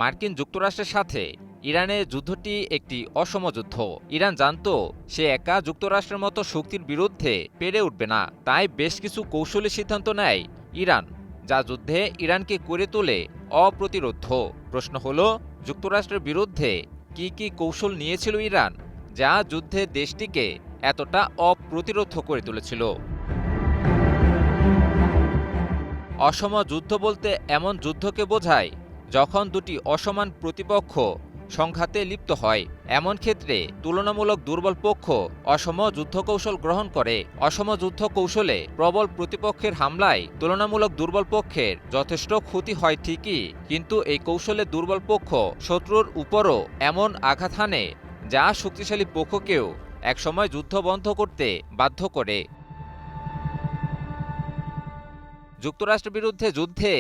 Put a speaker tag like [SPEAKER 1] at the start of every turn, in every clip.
[SPEAKER 1] মার্কিন যুক্তরাষ্ট্রের সাথে ইরানের যুদ্ধটি একটি অসম যুদ্ধ। ইরান জানত সে একা যুক্তরাষ্ট্রের মতো শক্তির বিরুদ্ধে পেরে উঠবে না, তাই বেশ কিছু কৌশলী সিদ্ধান্ত নেয় ইরান, যা যুদ্ধে ইরানকে করে তোলে অপ্রতিরোধ্য। প্রশ্ন হলো, যুক্তরাষ্ট্রের বিরুদ্ধে কি কি কৌশল নিয়েছিল ইরান, যা যুদ্ধে দেশটিকে এতটা অপ্রতিরোধ্য করে তুলেছিল? অসম যুদ্ধ বলতে এমন যুদ্ধকে বোঝায় যখন দুটি অসমান প্রতিপক্ষ সংঘাতে লিপ্ত হয়। এমন ক্ষেত্রে তুলনামূলক দুর্বল পক্ষ অসম যুদ্ধকৌশল গ্রহণ করে। অসম যুদ্ধ কৌশলে প্রবল প্রতিপক্ষের হামলায় তুলনামূলক দুর্বল পক্ষের যথেষ্ট ক্ষতি হয় ঠিকই, কিন্তু এই কৌশলে দুর্বল পক্ষ শত্রুর উপরও এমন আঘাত হানে যা শক্তিশালী পক্ষকেও একসময় যুদ্ধ বন্ধ করতে বাধ্য করে। যুক্তরাষ্ট্রের বিরুদ্ধে যুদ্ধে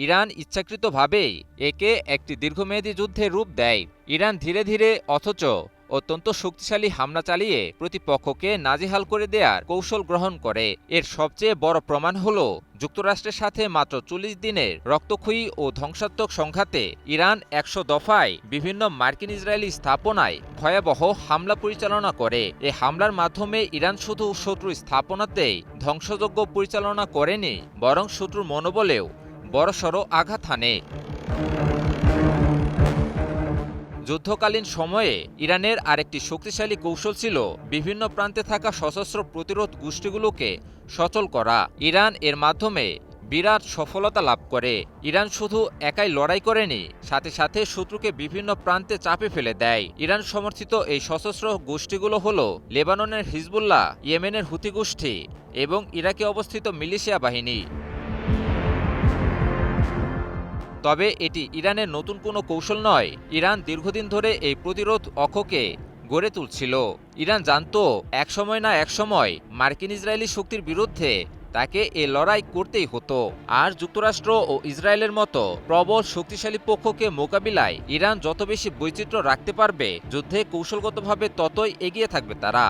[SPEAKER 1] ইরান ইচ্ছাকৃতভাবেই একে একটি দীর্ঘমেয়াদী যুদ্ধের রূপ দেয়। ইরান ধীরে ধীরে অথচ অত্যন্ত শক্তিশালী হামলা চালিয়ে প্রতিপক্ষকে নাজেহাল করে দেওয়ার কৌশল গ্রহণ করে। এর সবচেয়ে বড় প্রমাণ হল যুক্তরাষ্ট্রের সাথে মাত্র ৪০ দিনের রক্তক্ষয়ী ও ধ্বংসাত্মক সংঘাতে ইরান ১০০ দফায় বিভিন্ন মার্কিন ইসরায়েলি স্থাপনায় ভয়াবহ হামলা পরিচালনা করে। এই হামলার মাধ্যমে ইরান শুধু শত্রুর স্থাপনাতেই ধ্বংসযজ্ঞ পরিচালনা করেনি, বরং শত্রুর মনোবলেও বড়সড় আঘাত হানে। যুদ্ধকালীন সময়ে ইরানের আরেকটি শক্তিশালী কৌশল ছিল বিভিন্ন প্রান্তে থাকা সশস্ত্র প্রতিরোধ গোষ্ঠীগুলোকে সচল করা। ইরান এর মাধ্যমে বিরাট সফলতা লাভ করে। ইরান শুধু একাই লড়াই করেনি, সাথে সাথে শত্রুকে বিভিন্ন প্রান্তে চাপে ফেলে দেয়। ইরান সমর্থিত এই সশস্ত্র গোষ্ঠীগুলো হলো লেবাননের হিজবুল্লাহ, ইয়েমেনের হুতি গোষ্ঠী এবং ইরাকে অবস্থিত মিলিশিয়া বাহিনী। তবে এটি ইরানের নতুন কোনো কৌশল নয়। ইরান দীর্ঘদিন ধরে এই প্রতিরোধ অক্ষকে গড়ে তুলছিল। ইরান জানত একসময় না একসময় মার্কিন ইসরায়েলি শক্তির বিরুদ্ধে তাকে এ লড়াই করতেই হতো। আর যুক্তরাষ্ট্র ও ইসরায়েলের মতো প্রবল শক্তিশালী পক্ষকে মোকাবিলায় ইরান যত বেশি বৈচিত্র্য রাখতে পারবে, যুদ্ধে কৌশলগতভাবে ততই এগিয়ে থাকবে তারা।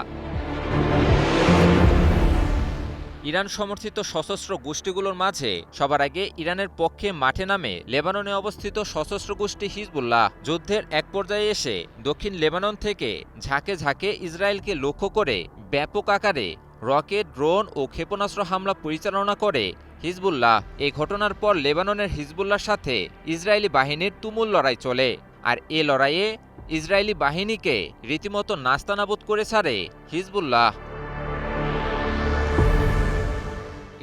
[SPEAKER 1] ইরান সমর্থিত সশস্ত্র গোষ্ঠীগুলোর মাঝে সবার আগে ইরানের পক্ষে মাঠে নামে লেবাননে অবস্থিত সশস্ত্র গোষ্ঠী হিজবুল্লাহ। যুদ্ধের এক পর্যায়ে এসে দক্ষিণ লেবানন থেকে ঝাঁকে ঝাঁকে ইসরায়েলকে লক্ষ্য করে ব্যাপক আকারে রকেট, ড্রোন ও ক্ষেপণাস্ত্র হামলা পরিচালনা করে হিজবুল্লাহ। এই ঘটনার পর লেবাননের হিজবুল্লাহর সাথে ইসরায়েলি বাহিনীর তুমুল লড়াই চলে, আর এ লড়াইয়ে ইসরায়েলি বাহিনীকে রীতিমতো নাস্তানাবুদ করে ছাড়ে হিজবুল্লাহ।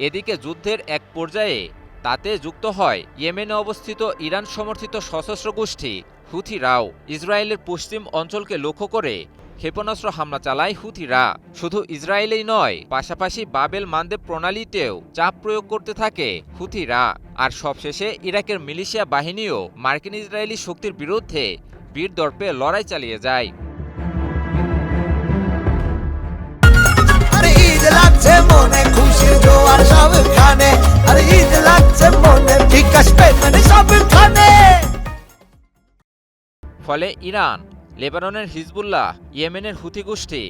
[SPEAKER 1] এদিকে যুদ্ধের এক পর্যায়ে তাতে যুক্ত হয় ইয়েমেনে অবস্থিত ইরান সমর্থিত সশস্ত্র গোষ্ঠী হুথিরাও। ইসরায়েলের পশ্চিম অঞ্চলকে লক্ষ্য করে ক্ষেপণাস্ত্র হামলা চালায় হুথিরা। শুধু ইসরায়েলেই নয়, পাশাপাশি বাবেল মানদেব প্রণালীতেও চাপ প্রয়োগ করতে থাকে হুথিরা। আর সবশেষে ইরাকের মিলিশিয়া বাহিনীও মার্কিন ইসরায়েলি শক্তির বিরুদ্ধে বীর দর্পে লড়াই চালিয়ে যায়।
[SPEAKER 2] মনে খুশির জোয়ার সবখানে, আর ঈদ লাগছে মনে বিকাশ পেমেন্ট সবখানে।
[SPEAKER 1] ফলে ইরান, লেবাননের হিজবুল্লাহ, ইয়েমেনের হুথি গোষ্ঠী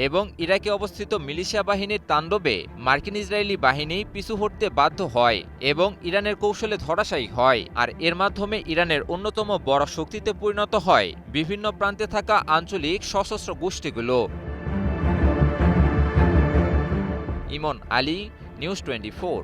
[SPEAKER 1] এবং ইরাকে অবস্থিত মিলিশিয়া বাহিনীর তাণ্ডবে মার্কিন ইসরায়েলি বাহিনী পিছু হটতে বাধ্য হয় এবং ইরানের কৌশলে ধরাশায়ী হয়। আর এর মাধ্যমে ইরানের অন্যতম বড় শক্তিতে পরিণত হয় বিভিন্ন প্রান্তে থাকা আঞ্চলিক সশস্ত্র গোষ্ঠীগুলো। ইমন আলী, নিউজ 24।